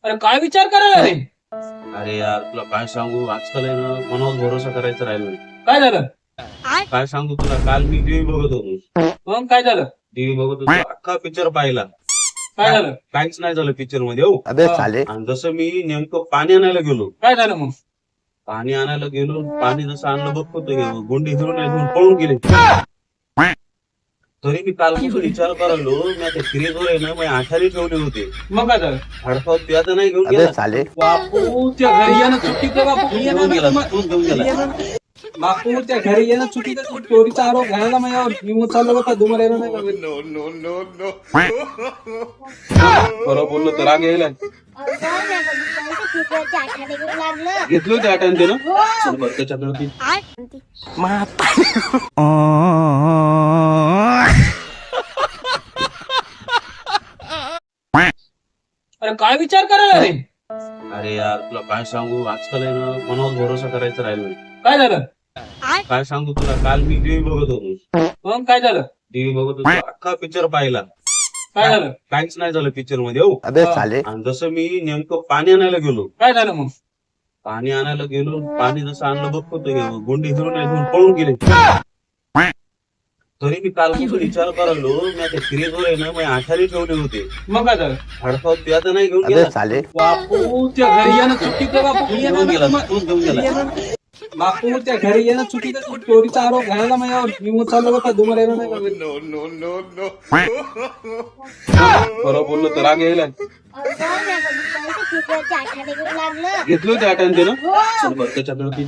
अरे काय विचार करायला रे? अरे यार तुला काय सांगू, आजकाल आहे ना मनावर भरोसा करायचा राहिलो नाही. काय झालं? काय सांगू तुला, काल मी टीव्ही बघत होतो. मग काय झालं? टीव्ही बघत होतो, अख्खा पिक्चर पाहिला. काय झालं? काहीच नाही झालं पिक्चर मध्ये हो. अबे हा. साले आणि जसं मी नेमकं पाणी आणायला गेलो, काय झालं मग? पाणी आणायला गेलो, पाणी जसं आणलं बघतो गुंडी घेऊन घेऊन पळून गेले. तरी मी काल विचार करायलो, मी आता फ्रीजवर आहे ना मी आठारी ठेवले होते. मग काय झालं? हडकाव त्या तर नाही घेऊन अबे गेला. साले बापू त्या घरी येणं चुकीचं बापू. घेऊन गेला, तूच घेऊन गेला. बापू त्या घरी येणं चुकीचं. चोरीचा आरोप घालायला माझ्यावर. मी चाललो होता तुम्हाला येणं नाही का? बरं बोललो तर राग यायला. घेतली होती आठवण ते ना. शंभर त्याच्याकडे ती. अरे काय विचार करायला रे? अरे यार तुला काय सांगू, आजकाल आहे ना मनावर भरोसा करायचा राहिलो नाही. काय झालं? काय सांगू तुला, काल मी टीव्ही बघत होतो. मग काय झालं? टीव्ही बघत होतो, अख्खा पिक्चर पाहिला. काय झालं? काहीच नाही झालं पिक्चर मध्ये हो. अबे साले आणि जसं मी नेमकं पाणी आणायला गेलो, काय झालं मग? पाणी आणायला गेलो, पाणी जसं आणलं बघतो गुंडी घेऊन घेऊन पळून गेले. तरी मी काल विचार करायलो, मी आता फ्रीजवर आहे ना मी आठारी ठेवले होते. मग काय झालं? हडकाव त्या तर नाही घेऊन अबे गेला. साले बापू त्या घरी येणं चुकीचं बापू. घेऊन गेला, तूच घेऊन गेला. बापू त्या घरी येणं चुकीचं. चोरीचा आरोप घालायला माझ्यावर. मी चाललो होता तुम्हाला येणं नाही का? बरं बोललो तर राग यायला. घेतली होती आठवण ते ना. शंभर त्याच्याकडे ती.